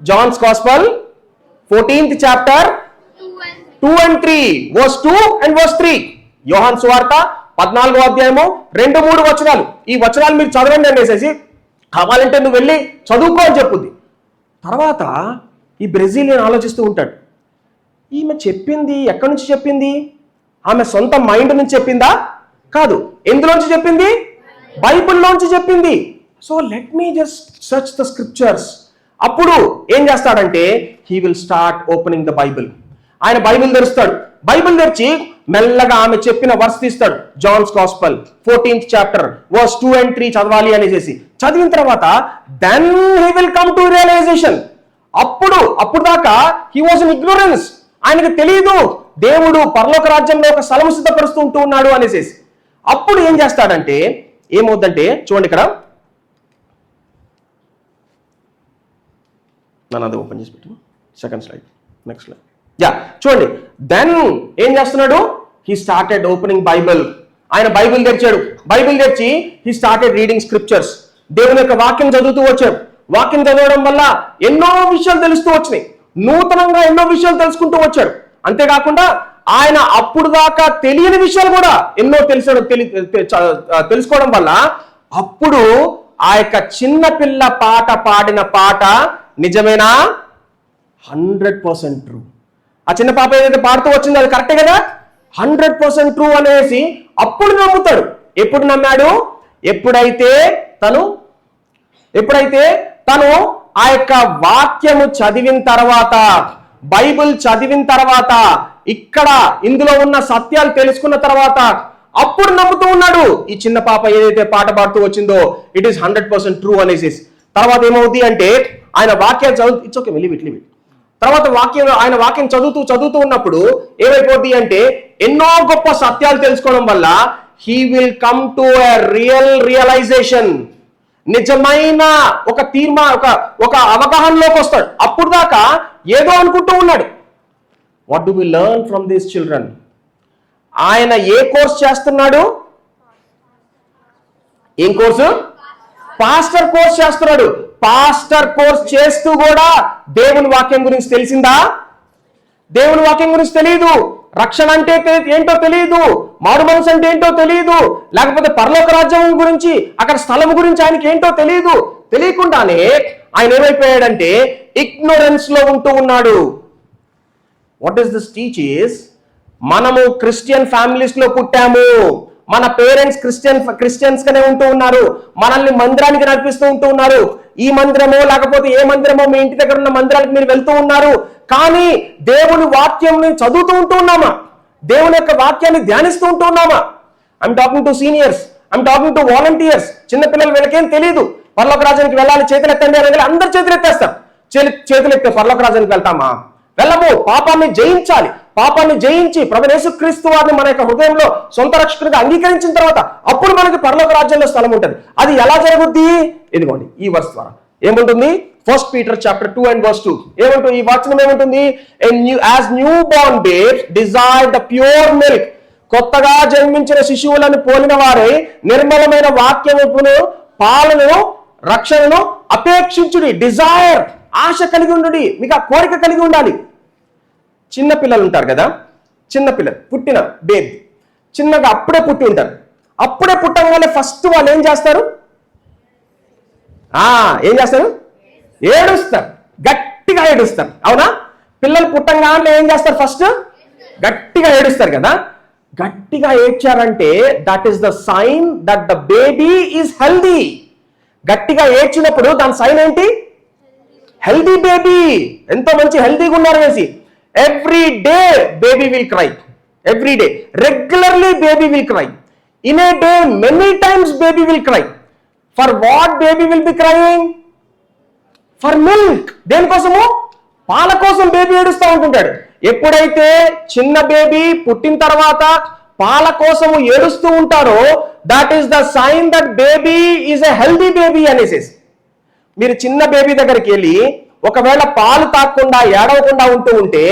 Johne's gospel 14th chapter 2 and 3 verse 2 and verse 3. యోహాను సువార్త 14వ అధ్యాయము 2-3 వచనాలు. ఈ వచనాలు మీరు చదవండి అనేసి, కావాలంటే నువ్వు వెళ్ళి చదువుకో అని చెప్పుద్ది. తర్వాత ఈ బ్రెజిలియన్ ఆలోచిస్తూ ఉంటాడు, ఈమె చెప్పింది ఎక్కడి నుంచి చెప్పింది, ఆమె సొంత మైండ్ నుంచి చెప్పిందా, కాదు, ఎందులోంచి చెప్పింది, బైబిల్లోంచి చెప్పింది. So let me just search the scriptures. అప్పుడు ఏం చేస్తాడంటే, he will start opening the Bible. ఆయన బైబిల్ తెరుస్తాడు. బైబిల్ తెరిచి మెల్లగా ఆమె చెప్పిన వర్స్ తీస్తాడు, Johne's gospel 14th chapter verse 2 and 3 చదవాలి అనేసి. చదివిన తర్వాత then he will come to realisation. అప్పుడు దాకా హీ వాజ్ ఇన్ ఇగ్నోరెన్స్, ఆయనకు తెలియదు దేవుడు పరలోక రాజ్యంలో ఒక స్థలం సిద్ధపరుస్తూ ఉన్నాడు అనేసి. అప్పుడు ఏం చేస్తాడంటే, ఏమవుద్దంటే చూడండి, ఇక్కడ నన్ను అది ఓపెన్ చేసి పెట్టు, సెకండ్ స్లైడ్, నెక్స్ట్ స్లైడ్. చూడండి, దెన్ ఏం చేస్తున్నాడు, హీ స్టార్టెడ్ ఓపెనింగ్ బైబిల్. ఆయన బైబిల్ తెరిచాడు. బైబిల్ తెరిచి హీ స్టార్టెడ్ రీడింగ్ స్క్రిప్చర్స్. దేవుని యొక్క వాక్యం చదువుతూ వచ్చాడు. వాక్యం చదవడం వల్ల ఎన్నో విషయాలు తెలుస్తూ వచ్చినాయి. నూతనంగా ఎన్నో విషయాలు తెలుసుకుంటూ వచ్చాడు. అంతేకాకుండా ఆయన అప్పుడు దాకా తెలియని విషయాలు కూడా ఎన్నో తెలుసుకోవడం వల్ల అప్పుడు ఆ యొక్క చిన్న పిల్ల పాట పాడిన పాట నిజమేనా? 100% ట్రూ. ఆ చిన్న పాప ఏదైతే పాడుతూ వచ్చిందో అది కరెక్టే కదా, 100% ట్రూ అనేసి అప్పుడు నమ్ముతాడు. ఎప్పుడు నమ్మాడు? ఎప్పుడైతే తను ఆ యొక్క వాక్యము చదివిన తర్వాత, బైబిల్ చదివిన తర్వాత, ఇక్కడ ఇందులో ఉన్న సత్యాలు తెలుసుకున్న తర్వాత అప్పుడు నమ్ముతూ ఉన్నాడు. ఈ చిన్న పాప ఏదైతే పాట పాడుతూ వచ్చిందో ఇట్ ఈస్ 100% ట్రూ అనేసి. తర్వాత ఏమవుతుంది అంటే ఆయన వాక్యాలు చదువు ఇట్స్ ఓకే వెళ్ళి తర్వాత ఆయన వాక్యం చదువుతూ ఉన్నప్పుడు ఏమైపోద్ది అంటే ఎన్నో గొప్ప సత్యాలు తెలుసుకోవడం వల్ల he will come to a realization. నిజమైన ఒక అవగాహనలోకి వస్తాడు. అప్పుడు దాకా ఏదో అనుకుంటూ ఉన్నాడు. What do we learn from these children? ఆయన ఏ కోర్స్ చేస్తున్నాడు? ఏం కోర్సు? పాస్టర్ కోర్స్ చేస్తున్నాడు. పాస్టర్ కోర్స్ చేస్తూ కూడా దేవుని వాక్యం గురించి తెలిసిందా? దేవుని వాక్యం గురించి తెలియదు. రక్షణ అంటే ఏంటో తెలియదు. మారు మనసు అంటే ఏంటో తెలియదు. లేకపోతే పరలోక రాజ్యం గురించి, అక్కడ స్థలం గురించి ఆయనకి ఏంటో తెలియదు. తెలియకుండానే ఆయన ఏమైపోయాడంటే ఇగ్నోరెన్స్ లో ఉంటూ ఉన్నాడు. What is this teach? మనము క్రిస్టియన్ ఫ్యామిలీస్ లో పుట్టాము. మన పేరెంట్స్ క్రిస్టియన్స్ గానే ఉంటూ ఉన్నారు. మనల్ని మందిరానికి నడిపిస్తూ ఉంటూ ఉన్నారు. ఈ మందిరమో లేకపోతే ఏ మందిరమో మీ ఇంటి దగ్గర ఉన్న మందిరానికి మీరు వెళ్తూ ఉన్నారు. కానీ దేవుని వాక్యం చదువుతూ ఉంటూ ఉన్నామా? దేవుని యొక్క వాక్యాన్ని ధ్యానిస్తూ ఉంటూ ఉన్నామా? I'm talking to seniors, I'm talking to volunteers. చిన్నపిల్లలు వీళ్ళకేం తెలియదు. పరలోక రాజ్యానికి వెళ్ళాలి, చేతులు ఎత్తండి అనేది అందరు చేతులు ఎత్తేస్తాం. చేతులు ఎత్తే పరలోక రాజ్యానికి వెళ్తామా? వెళ్ళము. పాపాన్ని జయించాలి. పాపాన్ని జయించి ప్రభువైన యేసుక్రీస్తు వారిని మన యొక్క హృదయంలో సొంత రక్షకుడిగా అంగీకరించిన తర్వాత అప్పుడు మనకి పరలోక రాజ్యంలో స్థలం ఉంటుంది. అది ఎలా జరుగుద్ది? ఇదిగోండి ఈ వర్స్ ద్వారా ఏముంటుంది? 1 Peter chapter 2 and verse 2 ఏమంటుంది? ఈ వచనం ఏముంటుంది? as newborn babes desire the pure milk. కొత్తగా జన్మించిన శిశువులను పోలిన వారే నిర్మలమైన వాక్యమును, పాలను, రక్షణను అపేక్షించుడి. డిజైర్, ఆశ కలిగి ఉండుడి. మీకు ఆ కోరిక కలిగి ఉండాలి. చిన్న పిల్లలు ఉంటారు కదా, చిన్న పిల్లలు పుట్టిన బేబీ చిన్నగా అప్పుడే పుట్టి ఉంటారు. అప్పుడే పుట్టగానే ఫస్ట్ వాళ్ళు ఏం చేస్తారు? ఏడుస్తారు. గట్టిగా ఏడుస్తారు. అవునా? పిల్లలు పుట్టంగానే ఏం చేస్తారు? ఫస్ట్ గట్టిగా ఏడుస్తారు కదా. గట్టిగా ఏడ్చారంటే that is the sign that the baby is healthy. గట్టిగా ఏడ్చినప్పుడు దాని సైన్ ఏంటి? Healthy baby. ఎంతో మంచి హెల్దీగా ఉన్నారు వేసి. Every day baby will cry. Every day regularly baby will cry. In a day many times baby will cry. For what baby will be crying? For milk. దేనికోసము? పాల కోసం బేబీ ఏడుస్తూ ఉంటుంటాడు. ఎప్పుడైతే చిన్న బేబీ పుట్టిన తర్వాత పాల కోసము ఏడుస్తూ ఉంటారో that is the sign that baby is a healthy baby అనేసి. మీరు చిన్న బేబీ దగ్గరికి వెళ్ళి ఒకవేళ పాలు తాగకుండా ఏడవకుండా ఉంటూ ఉంటే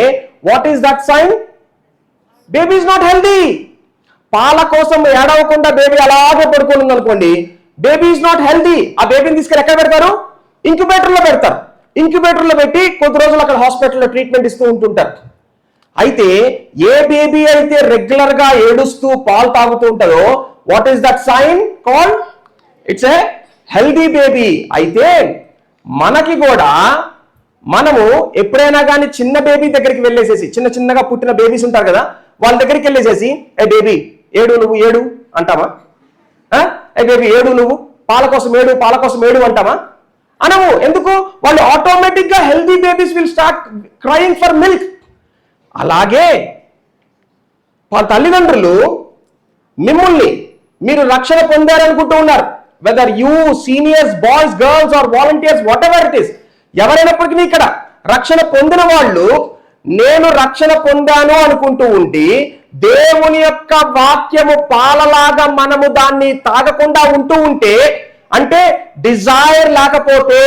what is that sign? Baby is not healthy. పాల కోసం ఏడవకుండా బేబీ అలాగే పడుకొని ఉంది అనుకోండి, బేబీ ఈజ్ నాట్ హెల్దీ. ఆ బేబీని తీసుకెళ్ళి ఎక్కడ పెడతారు? ఇంక్యుబేటర్లో పెడతారు. ఇంక్యుబేటర్లో పెట్టి కొద్ది రోజులు అక్కడ హాస్పిటల్లో ట్రీట్మెంట్ ఇస్తూ ఉంటుంటారు. అయితే ఏ బేబీ అయితే రెగ్యులర్ గా ఏడుస్తూ పాలు తాగుతూ ఉంటుందో what is that sign called? It's a healthy baby. అయితే మనకి కూడా మనము ఎప్పుడైనా కానీ చిన్న బేబీ దగ్గరికి వెళ్ళేసేసి, చిన్నగా పుట్టిన బేబీస్ ఉంటారు కదా, వాళ్ళ దగ్గరికి వెళ్ళేసేసి ఏ బేబీ ఏడు, నువ్వు ఏడు అంటామా? ఏ బేబీ ఏడు, నువ్వు పాల కోసం ఏడు అంటామా? అనము. ఎందుకు? వాళ్ళు ఆటోమేటిక్ గా healthy babies will start crying for milk. అలాగే తల్లిదండ్రులు మిమ్మల్ని మీరు రక్షణ పొందారనుకుంటూ ఉన్నారు. Whether you seniors, boys, girls or volunteers, whatever it is, ఎవరైనప్పటికీ ఇక్కడ రక్షణ పొందిన వాళ్ళు నేను రక్షణ పొందాను అనుకుంటూ ఉండి దేవుని యొక్క వాక్యము పాలలాగా మనము దాన్ని తాగకుండా ఉంటూ ఉంటే, అంటే డిజైర్ లేకపోతే,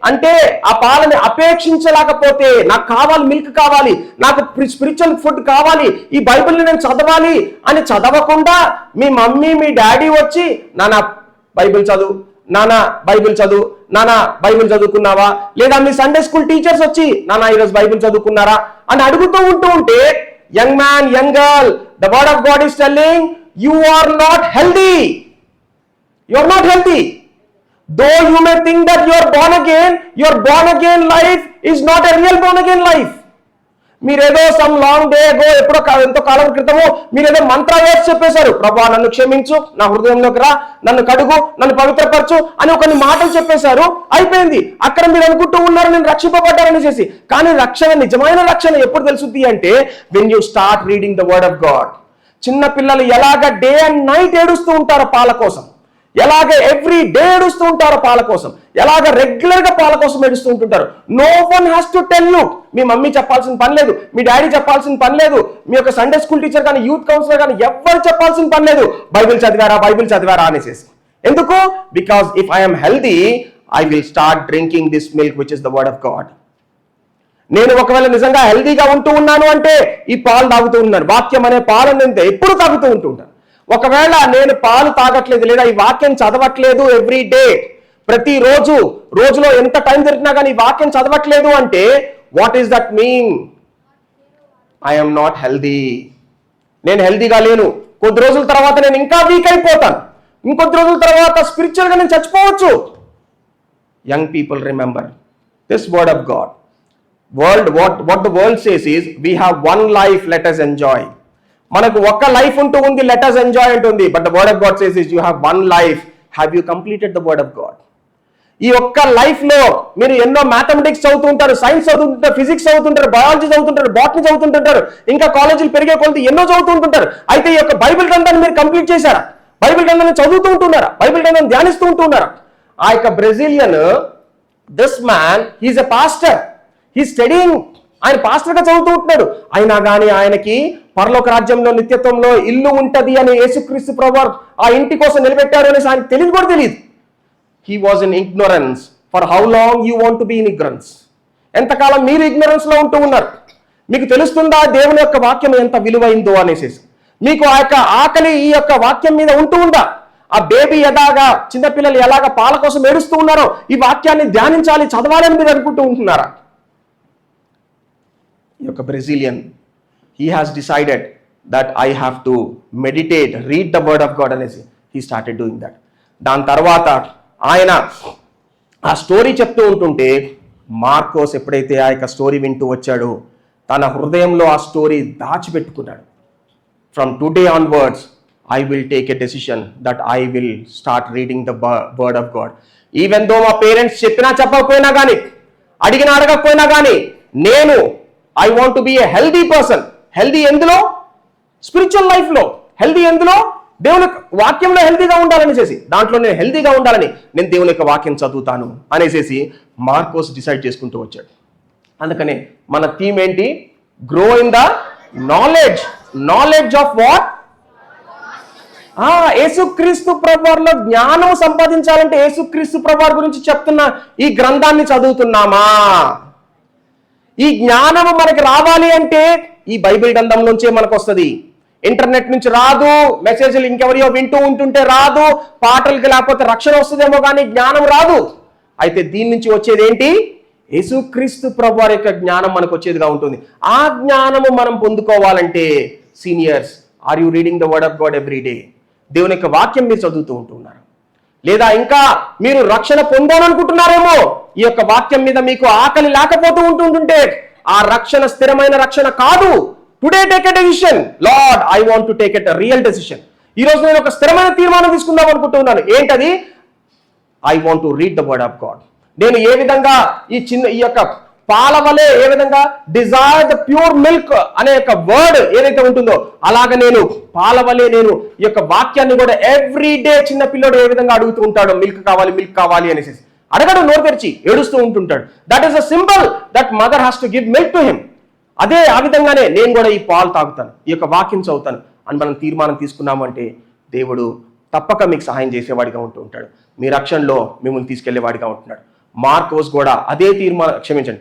అంటే ఆ పాలని అపేక్షించలేకపోతే, నాకు కావాలి, మిల్క్ కావాలి, నాకు స్పిరిచువల్ ఫుడ్ కావాలి, ఈ బైబిల్ని నేను చదవాలి అని చదవకుండా మీ మమ్మీ మీ డాడీ వచ్చి నాన్న బైబిల్ చదువు, నాన్న బైబిల్ చదువు, నాన్న బైబిల్ చదువుకున్నావా, లేదా మీ సండే స్కూల్ టీచర్స్ వచ్చి నాన్న ఈరోజు బైబిల్ చదువుకున్నారా అని అడుగుతూ ఉంటే, young man, young girl, the word of God is telling you are not healthy. You are not healthy. Though you may think that you are born again, your born again life is not a real born again life. మీరేదో some long day అగో ఎప్పుడో ఎంతో కాలం క్రితము మీరేదో మంత్ర words చెప్పేశారు, ప్రభువా నన్ను క్షమించు, నా హృదయంలోకి రా, నన్ను కడుగు, నన్ను పవిత్రపరచు అని కొన్ని మాటలు చెప్పేశారు, అయిపోయింది. అక్కడ మీరు అనుకుంటూ ఉన్నారు నేను రక్షింపబడ్డారని చేసి. కానీ రక్షణ, నిజమైన రక్షణ ఎప్పుడు తెలుస్తుంది అంటే when you start reading the word of God. చిన్న పిల్లలు ఎలాగ డే అండ్ నైట్ ఏడుస్తూ ఉంటారో పాల కోసం, ఎలాగ ఎవ్రీ డే ఏడుస్తూ ఉంటారో పాల కోసం, ఎలాగ రెగ్యులర్ గా పాల కోసం ఏడుస్తూ ఉంటుంటారు. No one has to tell you. మీ మమ్మీ చెప్పాల్సిన పని లేదు, మీ డాడీ చెప్పాల్సిన పని లేదు, మీ యొక్క సండే స్కూల్ టీచర్ కానీ యూత్ కౌన్సిలర్ కానీ ఎవ్వరు చెప్పాల్సిన పని లేదు, బైబిల్ చదివారా అనేసి. ఎందుకు? Because if I'm healthy I will start drinking this milk which is the word of God. నేను ఒకవేళ నిజంగా హెల్దీగా ఉంటూ ఉన్నాను అంటే ఈ పాలు తాగుతూ ఉన్నాను, వాక్యం అనే పాలు నేను ఎప్పుడు తాగుతూ ఉంటాను. ఒకవేళ నేను పాలు తాగట్లేదు లేదా ఈ వాక్యం చదవట్లేదు ఎవ్రీ డే, ప్రతి రోజులో ఎంత టైం దొరికినా కానీ ఈ వాక్యం చదవట్లేదు అంటే what is that mean? I'm not healthy. నేను హెల్దీగా లేను. కొద్ది రోజుల తర్వాత నేను ఇంకా వీక్ అయిపోతాను, ఇంకొద్ది రోజుల తర్వాత స్పిరిచువల్గా నేను చచ్చిపోవచ్చు. Young people remember this word of God. what the world says is we have one life, let us enjoy. మనకు ఒక్క లైఫ్ ఉంటూ ఉంది, లెట్ us enjoy అంటుంది. But the word of God says is you have one life, have you completed the word of God. ఈ ఒక్క life లో మీరు ఎన్నో మ్యాథమెటిక్స్ చదువుతుంటారు, సైన్స్ చదువుతుంటారు, ఫిజిక్స్ చదువుతుంటారు, బయాలజీ చదువుతుంటారు, బాటనీ చదువుతుంటారు, ఇంకా కాలేజీలు పెరిగే కొలది ఎన్నో చదువుతుంటారు. అయితే ఈ యొక్క బైబిల్ గ్రంథాన్ని మీరు కంప్లీట్ చేశారా? బైబిల్ గ్రంథాన్ని చదువుతూ ఉంటున్నారా? బైబిల్ గ్రంథాన్ని ధ్యానిస్తూ ఉంటున్నారా? ఆ యొక్క Brazilian, this man he is a pastor, he studying, ఆయన పాస్టర్ గా చదువుతూ ఉంటున్నాడు. అయినా కానీ ఆయనకి పరలోక రాజ్యంలో నిత్యత్వంలో ఇల్లు ఉంటది అని యేసుక్రీస్తు ప్రభువు ఆ ఇంటి కోసం నిలబెట్టారు అనేసి ఆయనకు తెలియదు కూడా తెలియదు. He was in ignorance. For how long you want to be in ignorance? ఎంతకాలం మీరు ఇగ్నరెన్స్ లో ఉంటూ ఉన్నారు? మీకు తెలుస్తుందా దేవుని యొక్క వాక్యం ఎంత విలువైందో అనేసి? మీకు ఆ యొక్క ఆకలి ఈ యొక్క వాక్యం మీద ఉంటూ ఉందా? ఆ బేబీ ఎలాగా, చిన్నపిల్లలు ఎలాగ పాల కోసం ఏడుస్తూ ఉన్నారో ఈ వాక్యాన్ని ధ్యానించాలి, చదవాలని మీరు అనుకుంటూ ఉంటున్నారా? ఈ యొక్క Brazilian, he has decided that I have to meditate, read the word of God అనేసి he started doing that. దాని తర్వాత ఆయన ఆ స్టోరీ చెప్తూ ఉంటుంటే మార్కోస్ ఎప్పుడైతే ఆ యొక్క స్టోరీ వింటూ వచ్చాడో తన హృదయంలో ఆ స్టోరీ దాచిపెట్టుకున్నాడు. From today onwards I will take a decision that I will start reading the word of God. Even though మా పేరెంట్స్ చెప్పినా చెప్పకపోయినా కానీ, అడిగినా అడగకపోయినా కానీ, నేను I want to be A healthy person. Healthy ఎందులో? స్పిరిచువల్ లైఫ్ లో. హెల్దీ ఎందులో? దేవుని వాక్యంలో హెల్దీగా ఉండాలని చేసి, దాంట్లో నేను హెల్దీగా ఉండాలని నేను దేవుని యొక్క వాక్యం చదువుతాను అనేసి మార్కోస్ డిసైడ్ చేసుకుంటూ వచ్చాడు. అందుకనే మన థీమ్ ఏంటి? Grow in the knowledge of what? యేసుక్రీస్తు ప్రభువారిలో జ్ఞానం సంపాదించాలంటే యేసుక్రీస్తు ప్రభువారి గురించి చెప్తున్న ఈ గ్రంథాన్ని చదువుతున్నామా? ఈ జ్ఞానము మనకి రావాలి అంటే ఈ బైబిల్ గ్రంథం నుంచే మనకు వస్తుంది. ఇంటర్నెట్ నుంచి రాదు, మెసేజ్లు ఇంకెవరియో వింటూ ఉంటుంటే రాదు, పాటలకి లేకపోతే రక్షణ వస్తుందేమో కానీ జ్ఞానం రాదు. అయితే దీని నుంచి వచ్చేది ఏంటి? యేసుక్రీస్తు ప్రభువారి యొక్క జ్ఞానం మనకు వచ్చేదిగా ఉంటుంది. ఆ జ్ఞానము మనం పొందుకోవాలంటే seniors, are you reading the word of God every day? దేవుని యొక్క వాక్యం మీరు చదువుతూ ఉంటున్నారు లేదా? ఇంకా మీరు రక్షణ పొందాలనుకుంటున్నారేమో, ఈ యొక్క వాక్యం మీద మీకు ఆకలి లేకపోతూ ఉంటుంటే ఆ రక్షణ స్థిరమైన రక్షణ కాదు. Today take a decision, lord I want to take at a real decision. ఈ రోజు నేను ఒక స్థిరమైన తీర్మానం తీసుకుందాం అనుకుంటున్నాను. ఏంటది? I want to read the word of God. నేను ఏ విధంగా ఈ యొక్క పాల వలె ఏ విధంగా డిజైర్ ద ప్యూర్ మిల్క్ అనే యొక్క వర్డ్ ఏదైతే ఉంటుందో అలాగ నేను పాల వలె నేను ఈ యొక్క వాక్యాన్ని కూడా ఎవ్రీ డే చిన్న పిల్లడు ఏ విధంగా అడుగుతూ ఉంటాడో మిల్క్ కావాలి అనేసి అడగడు, నోరు తెరిచి ఏడుస్తూ ఉంటుంటాడు. That is a symbol that mother has to give milk to him. అదే ఆ విధంగానే నేను కూడా ఈ పాలు తాగుతాను, ఈ యొక్క వాక్యం చదువుతాను అని మనం తీర్మానం తీసుకున్నాము అంటే దేవుడు తప్పక మీకు సహాయం చేసేవాడిగా ఉంటూ ఉంటాడు. మీ రక్షణలో మిమ్మల్ని తీసుకెళ్లేవాడిగా ఉంటున్నాడు. మార్కోస్ కూడా అదే తీర్మానం, క్షమించండి,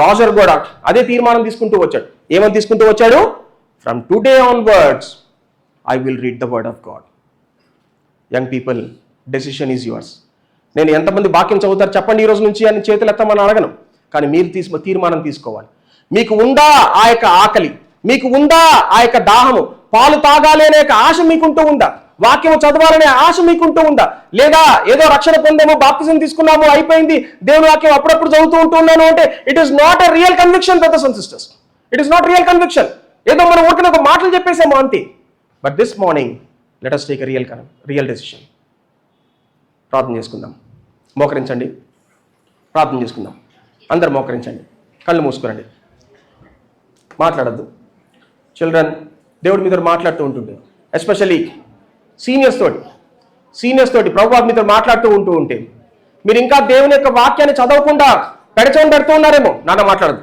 రాజర్ కూడా అదే తీర్మానం తీసుకుంటూ వచ్చాడు. ఏమని తీసుకుంటూ వచ్చాడు? From today onwards I will read the word of God. Young people, decision is yours. నేను ఎంతమంది వాక్యం చదువుతారు చెప్పండి ఈ రోజు నుంచి అని చేతులు ఎత్తమని అడగను, కానీ మీరు తీర్మానం తీసుకోవాలి. మీకు ఉందా ఆ యొక్క ఆకలి? మీకు ఉందా ఆ యొక్క దాహము? పాలు తాగాలి అనే ఆశ మీకుంటూ ఉందా? వాక్యము చదవాలనే ఆశ మీకుంటూ ఉందా? లేదా ఏదో రక్షణ పొందాము, బాప్తిజం తీసుకున్నాము, అయిపోయింది, దేవుని వాక్యం అప్పుడప్పుడు చదువుతూ ఉంటున్నాను అంటే it is not a real conviction brothers and sisters. It is not real conviction. ఏదో మనం ఊరికనే ఒక మాటలు చెప్పేసాము అంతే. But this morning let us take a real decision. ప్రార్థన చేసుకుందాం. మోకరించండి, ప్రార్థన చేసుకుందాం. అందరు మోకరించండి, కళ్ళు మూసుకురండి, మాట్లాడద్దు. చిల్డ్రన్, దేవుడి మీద మాట్లాడుతూ ఉంటుంటే, ఎస్పెషల్లీ సీనియర్స్ తోటి ప్రభువు మీతో మాట్లాడుతూ ఉంటే మీరు ఇంకా దేవుని యొక్క వాక్యాన్ని చదవకుండా పెడచని పెడుతూ ఉన్నారేమో. నాన్న మాట్లాడదు,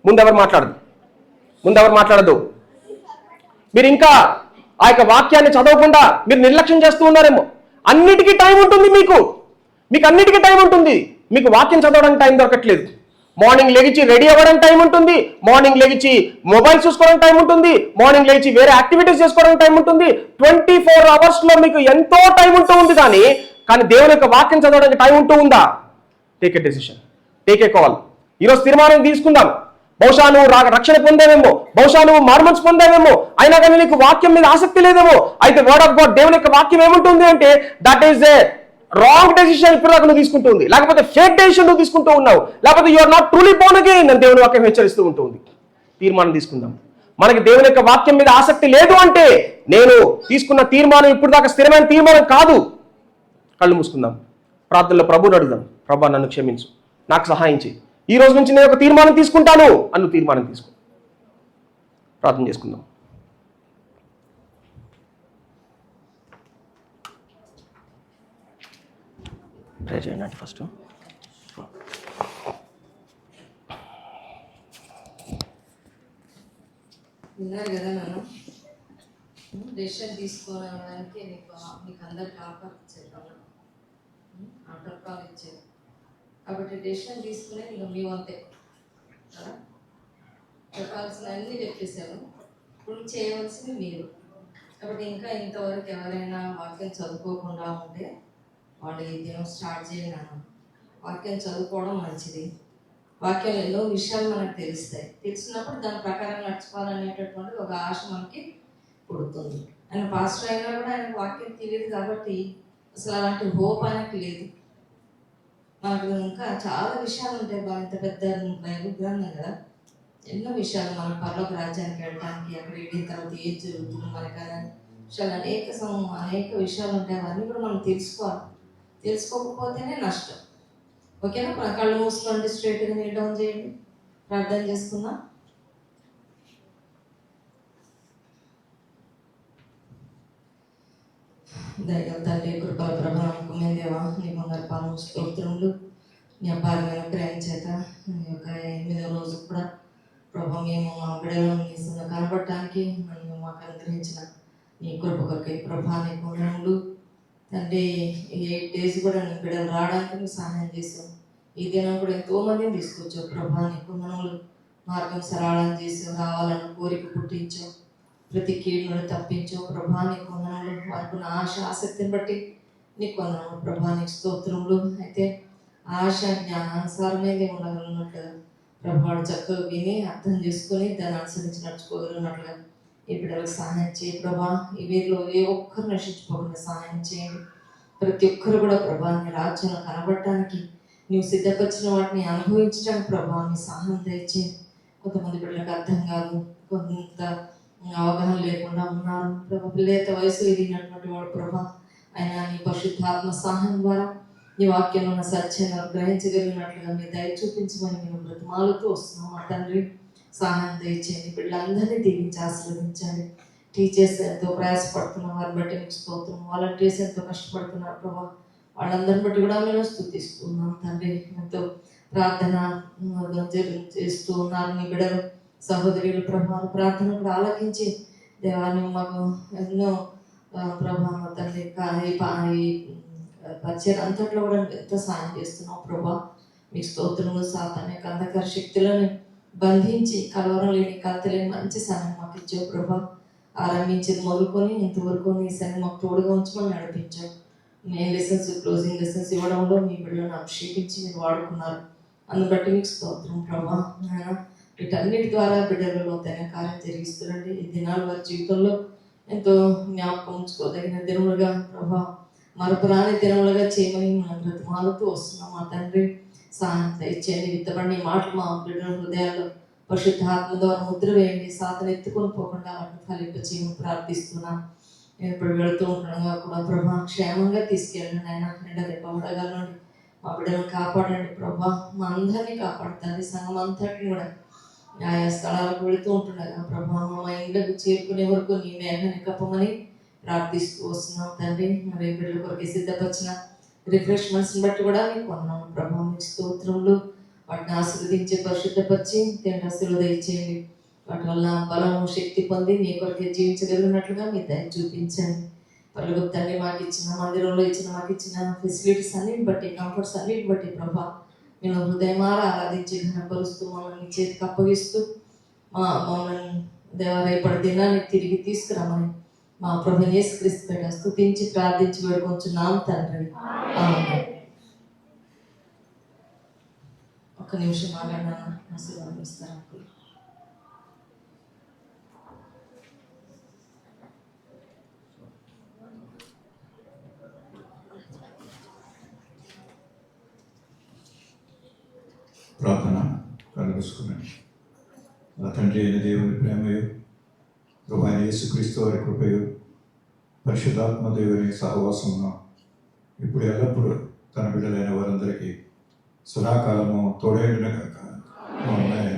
ముందెవరు మాట్లాడదు. మీరు ఇంకా ఆ యొక్క వాక్యాన్ని చదవకుండా మీరు నిర్లక్ష్యం చేస్తూ ఉన్నారేమో. అన్నిటికీ టైం ఉంటుంది, మీకు అన్నిటికీ టైం ఉంటుంది. మీకు వాక్యం చదవడానికి టైం దొరకట్లేదు. మార్నింగ్ లెగిచి రెడీ అవ్వడానికి టైం ఉంటుంది, మార్నింగ్ లెగిచి మొబైల్ చూసుకోవడానికి టైం ఉంటుంది, మార్నింగ్ లెగిచి వేరే యాక్టివిటీస్ చేసుకోవడానికి టైం ఉంటుంది. 24 hours లో మీకు ఎంతో టైం ఉంటూ ఉంది. కానీ దేవుని యొక్క వాక్యం చదవడానికి టైం ఉంటూ ఉందా? Take a decision, take a call. ఈరోజు తీర్మానం తీసుకుందాం. బహుశా నువ్వు రక్షణ పొందావేమో, బహుశా నువ్వు మార్మన్స్ పొందావేమో, అయినా కానీ నీకు వాక్యం మీద ఆసక్తి లేదేమో. అయితే వర్డ్ ఆఫ్ గాడ్, దేవుని యొక్క వాక్యం ఏముంటుంది అంటే that is a wrong decision ఇప్పుడు దాకా నువ్వు తీసుకుంటుంది, లేకపోతే ఫేక్ డెసిషన్ నువ్వు తీసుకుంటూ ఉన్నావు, లేకపోతే you are not truly born again అని దేవుని వాక్యం హెచ్చరిస్తూ ఉంటుంది. తీర్మానం తీసుకుందాం. మనకి దేవుని యొక్క వాక్యం మీద ఆసక్తి లేదు అంటే నేను తీసుకున్న తీర్మానం ఇప్పుడు దాకా స్థిరమైన తీర్మానం కాదు. కళ్ళు మూసుకుందాం, ప్రార్థనలో ప్రభువుని అడుగుదాం. ప్రభా, నన్ను క్షమించు, నాకు సహాయం చేయి, ఈ రోజు నుంచి నేను ఒక తీర్మానం తీసుకుంటాను అన్ను తీర్మానం తీసుకో. ప్రార్థన చేసుకుందాం. ప్రే చేయండి ఫస్ట్. విన్నారు కదా, నన్ను డెసిషన్ తీసుకోవడానికి మీకు అందరికి ఆఫర్ ఇచ్చారు, ఆఫర్ కాల్ ఇచ్చారు. కాబట్టి డెసిషన్ తీసుకునే ఇక మీ వంతే కదా. చెప్పాల్సిన అన్నీ చెప్పేశాను, ఇప్పుడు చేయవలసింది మీరు. కాబట్టి ఇంకా ఇంతవరకు ఎవరైనా వాక్యం చదువుకోకుండా ఉంటే వాళ్ళు ఈ దినం స్టార్ట్ చేయను. వాక్యం చదువుకోవడం మంచిది. వాక్యం ఎన్నో విషయాలు మనకు తెలుస్తాయి. తెలిసినప్పుడు దాని ప్రకారం నడుచుకోవాలనేటటువంటి ఒక ఆశ మనకి పుడుతుంది. ఆయన పాస్టర్ అయినా కూడా ఆయనకు వాక్యం తెలియదు కాబట్టి అసలు అలాంటి హోప్ ఆయనకు లేదు. మనకు ఇంకా చాలా విషయాలు ఉంటాయి. ఇంత పెద్ద బైబిల్ గ్రంథం కదా, ఎన్నో విషయాలు మనం పరలోక రాజ్యానికి వెళ్ళడానికి, అక్కడ వెళ్ళిన తర్వాత ఏం జరుగుతుంది మనకనే విషయాలు అనేక విషయాలు ఉంటాయి. అవన్నీ కూడా మనం తెలుసుకోవాలి. తెలుసుకోకపోతేనే నష్టం. ఓకేనా? మన కళ్ళు మూసుకోండి, స్ట్రైట్గా నీల్ డౌన్ చేయండి, ప్రార్థన చేసుకుందాం. దైవ తండ్రి, కృపా ప్రభావం దేవా, నీ బంగారు పాలన స్తోత్రములు. నీ అపారమైన ప్రేమ చేత నీ యొక్క 8వ రోజు కూడా ప్రభావం మేము మా బిడ్డలను నీస్తున్న కనబడటానికి నన్ను మాకు అనుగ్రహించిన నీ కృప కొరకై ప్రభా నీకు వందనములు తండ్రి. ఈ 8 days కూడా నీ బిడ్డలు రావడానికి నువ్వు సహాయం చేసావు. ఈ దినం కూడా ఎంతో మందిని తీసుకొచ్చావు ప్రభా, నీకు వందనములు. మార్గం సరళం చేసావు, రావాలని కోరిక పుట్టించావు, ప్రతి కీడును తప్పించావు ప్రభా, నీకు వందనములు. వారికి ఉన్న ఆసక్తిని బట్టి నీకు వందనములు ప్రభా, నీకు స్తోత్రములు. అయితే ఆశ జ్ఞానానుసారమైంది ఉండగలిగినట్లుగా ప్రభావాడు చక్కగా విని అర్థం చేసుకొని దాన్ని అనుసరించి నడుచుకోగలిగినట్లుగా ఈ బిడ్డలకు సహాయం చేయి ప్రభా. ఈ వీరిలో ఏ ఒక్కరు నశించుకోకుండా సహాయం చేయండి. ప్రతి ఒక్కరు కూడా ప్రభా నీ రాజ్యంలో కనబడటానికి, నీవు సిద్ధపరిచిన వాటిని అనుభవించడానికి ప్రభా నీ సహాయం దయచేయండి. కొంతమంది బిడ్డలకు అర్థం కాదు, కొంత అవగాహన లేకుండా ఉన్నారు ప్రభా. పిల్లత వయసు ఎదిగినటువంటి వాడు ప్రభా, అయినా నీ పరిశుద్ధాత్మ సహాయం ద్వారా నీ వాక్యంలో ఉన్న సత్యాన్ని గ్రహించగలిగినట్లుగా మీ దయ చూపించమని మేము బ్రతిమాలుతూ వస్తున్నాం. మా తండ్రి సహాయం దయచేయండి. బిడ్డలందరినీ దీవించి ఆశీర్వదించండి. టీచర్స్ ఎంతో ప్రయాసపడుతున్నారు, వారిని బట్టి మీకు స్తోత్రం. వాలంటీర్స్ ఎంతో కష్టపడుతున్నారు ప్రభా, వాళ్ళందరిని బట్టి కూడా మేము స్తుతిస్తున్నాం తండ్రి. ఎంతో ప్రార్థన చేస్తూ ఉన్నారు నీ బిడ్డలు, సహోదరులు ప్రభా. ప్రార్థన కూడా ఆలకించి దేవాన్ని మాకు ఎన్నో ప్రభా తండ్రి పరిచయం అంతట్లో కూడా నువ్వు ఎంతో సాయం చేస్తున్నావు ప్రభా. మీకు స్తోత్రములు. సాతాను యొక్క అంధకార శక్తులను బంధించి కలవరం లేని కలత లేని మంచి సమయం మాకు ఇచ్చావు ప్రభా. ఆరంభించేది మొదలుకొని ఇంతవరకు నీ సన్ని మాకు తోడుగా ఉంచమని నడిపించావు. నేను లెసన్స్ క్లోజింగ్ లెసన్స్ ఇవ్వడంలో మీ బిడ్డలను అభిషేకించి మీరు వాడుకున్నారు. అందును బట్టి మీకు స్తోత్రం ప్రభా. వీటన్నిటి ద్వారా బిడ్డలలో తన కార్యం జరిగిస్తుండండి. ఈ దినాలు వారి జీవితంలో ఎంతో జ్ఞాపకం ఉంచుకోదగిన దినములుగా ప్రభా, మరపురాని దినములుగా చేయమని మనం బ్రతిమాలుతూ వస్తున్నాం. మా తండ్రి సహాయం దయచేయండి. విత్తబడిన ఈ మాటలు మా బిడ్డల హృదయాల్లో పరిశుద్ధాత్మ ద్వారా ముద్ర వేయండి. సాతను ఎత్తుకొని పోకుండా వాటిని ఫలింప చేయమని ప్రార్థిస్తున్నాం. నేను ఇప్పుడు వెళుతూ ఉండగా కూడా ప్రభా క్షేమంగా తీసుకెళ్ళండి. ఆయన ఎండ వడగలండి. మా బిడ్డలను కాపాడండి ప్రభా. మా అందరినీ కాపాడుతుంది. సంఘం అంతటిని కూడా ఆయా స్థలాలకు వెళుతూ ఉంటుండగా ప్రభా మా ఇండ్లకు చేరుకునే వరకు నీ మేఘాన్ని కప్పమని ప్రార్థిస్తూ వస్తున్నాం తండ్రి. మరి బిడ్డల కొరకు సిద్ధపరిచిన రిఫ్రెష్మెంట్స్ని బట్టి కూడా మీకు కొన్నాను ప్రభా. మీకు స్తోత్రములు. వాటిని ఆశీర్వదించి పరిశుద్ధపరిచి తిండాస్తులు దయచేయండి. వాటి వల్ల బలము శక్తి పొంది నీ కొరకే జీవించగలిగినట్లుగా మీ దయ చూపించండి. పలుగు తండ్రి మాకు ఇచ్చిన మందిరంలో మాకు ఇచ్చిన ఫెసిలిటీస్ అన్నిటిని బట్టి కంఫర్ట్స్ అన్నిటిని బట్టి ప్రభా నేను హృదయమార ఆరాధించి ఘనపరుస్తూ మమ్మల్ని చేతికి అప్పగిస్తూ మమ్మల్ని రేపటి దినాన్ని తిరిగి తీసుకురమ్మని మా ప్రభు యేసుక్రీస్తు పేట స్తుతించి ప్రార్థించి వేడుకొంచున్నాం తండ్రి. ఆమేన్. ఒక్క నిమిషం ఆగండి. ఆశీర్వాదిస్తారు. ప్రార్థన కలుగుసుకున్నాను. నా తండ్రి అయిన దేవుని ప్రేమయు, ప్రభు అయిన యేసుక్రీస్తు వారి కృపయు, పరిశుద్ధాత్మ దేవుని సహవాసమును ఇప్పుడు ఎల్లప్పుడూ తన బిడ్డలైన వారందరికీ సదాకాలము తోడేయుడును గాక. ఆమేన్.